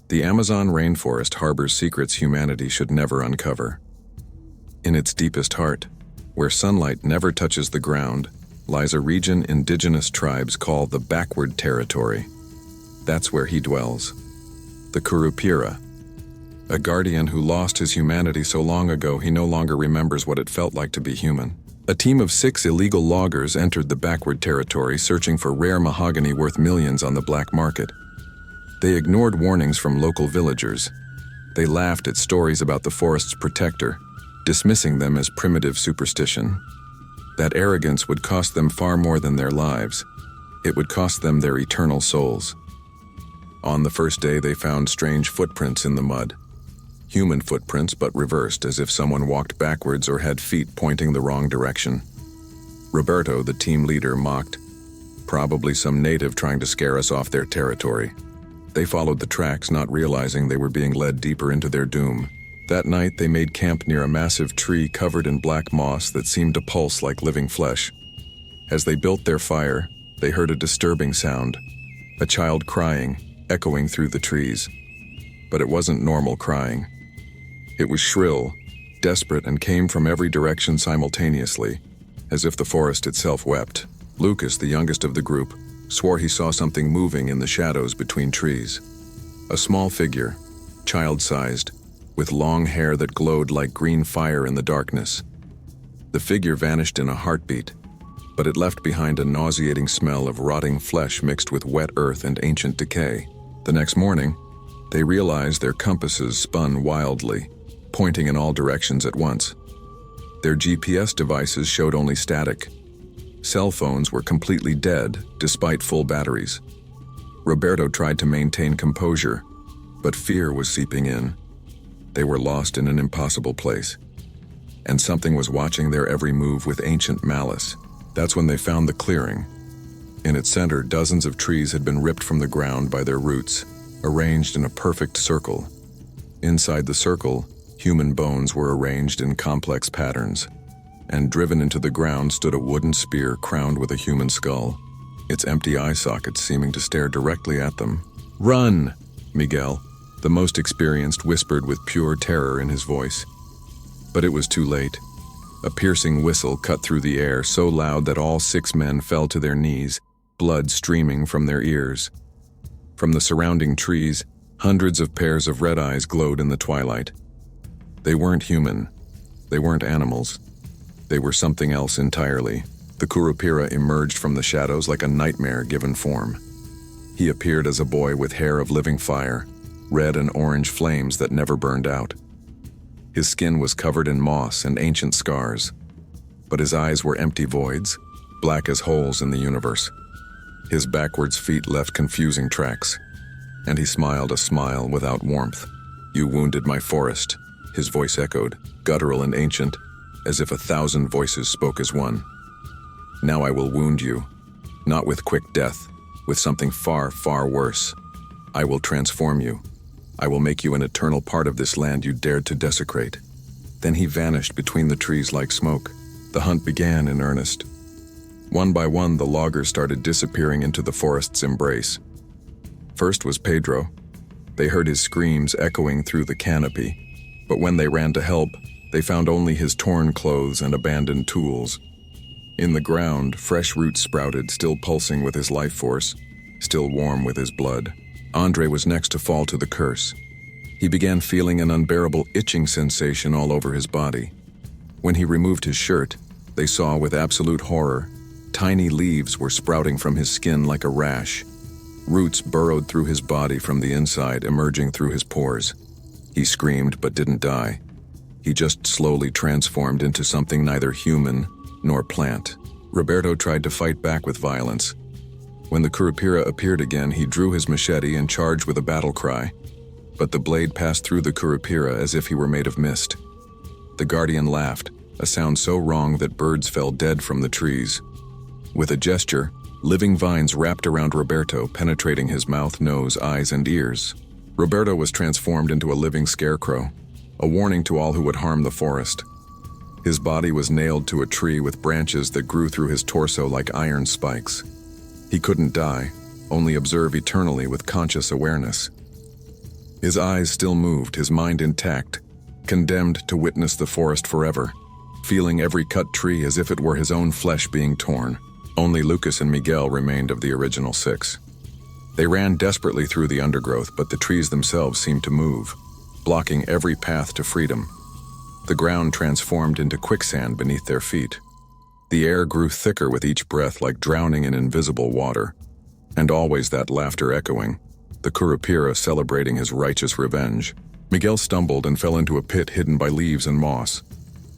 The Amazon rainforest harbors secrets humanity should never uncover. In its deepest heart, where sunlight never touches the ground, lies a region indigenous tribes call the backward territory. That's where he dwells. The Curupira, a guardian who lost his humanity so long ago he no longer remembers what it felt like to be human. A team of 6 illegal loggers entered the backward territory searching for rare mahogany worth millions on the black market. They ignored warnings from local villagers. They laughed at stories about the forest's protector, dismissing them as primitive superstition. That arrogance would cost them far more than their lives. It would cost them their eternal souls. On the first day, they found strange footprints in the mud. Human footprints, but reversed, as if someone walked backwards or had feet pointing the wrong direction. Roberto, the team leader, mocked. Probably some native trying to scare us off their territory. They followed the tracks, not realizing they were being led deeper into their doom. That night, they made camp near a massive tree covered in black moss that seemed to pulse like living flesh. As they built their fire, they heard a disturbing sound, a child crying, echoing through the trees. But it wasn't normal crying. It was shrill, desperate, and came from every direction simultaneously, as if the forest itself wept. Lucas, the youngest of the group, swore he saw something moving in the shadows between trees. A small figure, child-sized, with long hair that glowed like green fire in the darkness. The figure vanished in a heartbeat, but it left behind a nauseating smell of rotting flesh mixed with wet earth and ancient decay. The next morning, they realized their compasses spun wildly, pointing in all directions at once. Their GPS devices showed only static. Cell phones were completely dead, despite full batteries. Roberto tried to maintain composure, but fear was seeping in. They were lost in an impossible place, and something was watching their every move with ancient malice. That's when they found the clearing. In its center, dozens of trees had been ripped from the ground by their roots, arranged in a perfect circle. Inside the circle, human bones were arranged in complex patterns, and driven into the ground stood a wooden spear crowned with a human skull, its empty eye sockets seeming to stare directly at them. "Run!" Miguel, the most experienced, whispered with pure terror in his voice. But it was too late. A piercing whistle cut through the air so loud that all 6 men fell to their knees, blood streaming from their ears. From the surrounding trees, hundreds of pairs of red eyes glowed in the twilight. They weren't human. They weren't animals. They were something else entirely. The Curupira emerged from the shadows like a nightmare given form. He appeared as a boy with hair of living fire, red and orange flames that never burned out. His skin was covered in moss and ancient scars, but his eyes were empty voids, black as holes in the universe. His backwards feet left confusing tracks, and he smiled a smile without warmth. "You wounded my forest," his voice echoed, guttural and ancient, as if 1,000 voices spoke as one. "Now I will wound you, not with quick death, with something far, far worse. I will transform you. I will make you an eternal part of this land you dared to desecrate." Then he vanished between the trees like smoke. The hunt began in earnest. One by one, the loggers started disappearing into the forest's embrace. First was Pedro. They heard his screams echoing through the canopy, but when they ran to help, they found only his torn clothes and abandoned tools. In the ground, fresh roots sprouted, still pulsing with his life force, still warm with his blood. Andre was next to fall to the curse. He began feeling an unbearable itching sensation all over his body. When he removed his shirt, they saw with absolute horror, tiny leaves were sprouting from his skin like a rash. Roots burrowed through his body from the inside, emerging through his pores. He screamed but didn't die. He just slowly transformed into something neither human nor plant. Roberto tried to fight back with violence. When the Curupira appeared again, he drew his machete and charged with a battle cry. But the blade passed through the Curupira as if he were made of mist. The guardian laughed, a sound so wrong that birds fell dead from the trees. With a gesture, living vines wrapped around Roberto, penetrating his mouth, nose, eyes, and ears. Roberto was transformed into a living scarecrow, a warning to all who would harm the forest. His body was nailed to a tree with branches that grew through his torso like iron spikes. He couldn't die, only observe eternally with conscious awareness. His eyes still moved, his mind intact, condemned to witness the forest forever, feeling every cut tree as if it were his own flesh being torn. Only Lucas and Miguel remained of the original 6. They ran desperately through the undergrowth, but the trees themselves seemed to move, blocking every path to freedom. The ground transformed into quicksand beneath their feet. The air grew thicker with each breath, like drowning in invisible water. And always that laughter echoing, the Curupira celebrating his righteous revenge. Miguel stumbled and fell into a pit hidden by leaves and moss.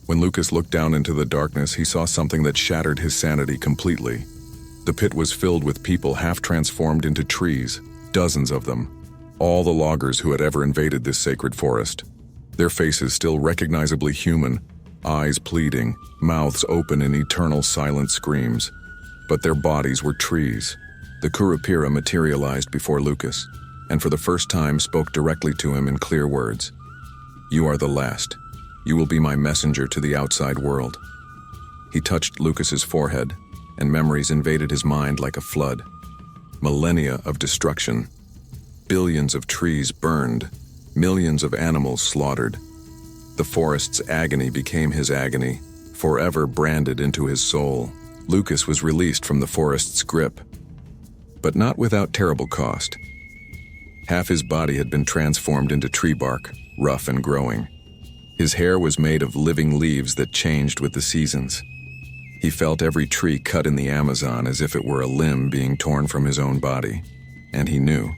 When Lucas looked down into the darkness, he saw something that shattered his sanity completely. The pit was filled with people half transformed into trees, dozens of them, all the loggers who had ever invaded this sacred forest. Their faces still recognizably human, eyes pleading, mouths open in eternal silent screams. But their bodies were trees. The Curupira materialized before Lucas, and for the first time spoke directly to him in clear words. "You are the last. You will be my messenger to the outside world." He touched Lucas's forehead, and memories invaded his mind like a flood. Millennia of destruction. Billions of trees burned, millions of animals slaughtered. The forest's agony became his agony, forever branded into his soul. Lucas was released from the forest's grip, but not without terrible cost. Half his body had been transformed into tree bark, rough and growing. His hair was made of living leaves that changed with the seasons. He felt every tree cut in the Amazon as if it were a limb being torn from his own body. And he knew,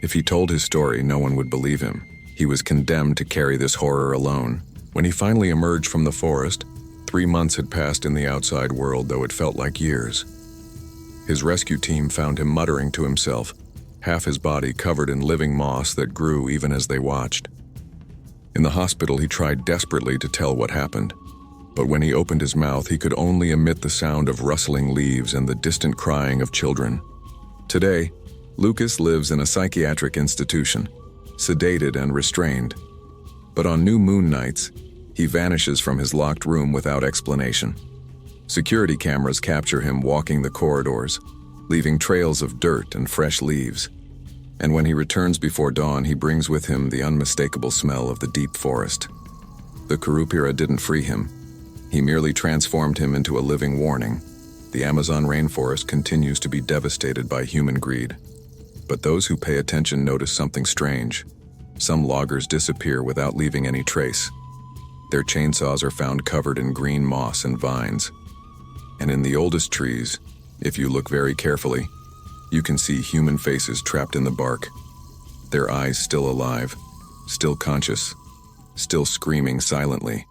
if he told his story, no one would believe him. He was condemned to carry this horror alone. When he finally emerged from the forest, 3 months had passed in the outside world, though it felt like years. His rescue team found him muttering to himself, half his body covered in living moss that grew even as they watched. In the hospital, he tried desperately to tell what happened, but when he opened his mouth, he could only emit the sound of rustling leaves and the distant crying of children. Today, Lucas lives in a psychiatric institution, sedated and restrained. But on new moon nights, he vanishes from his locked room without explanation. Security cameras capture him walking the corridors, leaving trails of dirt and fresh leaves. And when he returns before dawn, he brings with him the unmistakable smell of the deep forest. The Curupira didn't free him. He merely transformed him into a living warning. The Amazon rainforest continues to be devastated by human greed. But those who pay attention notice something strange. Some loggers disappear without leaving any trace. Their chainsaws are found covered in green moss and vines. And in the oldest trees, if you look very carefully, you can see human faces trapped in the bark. Their eyes still alive, still conscious, still screaming silently.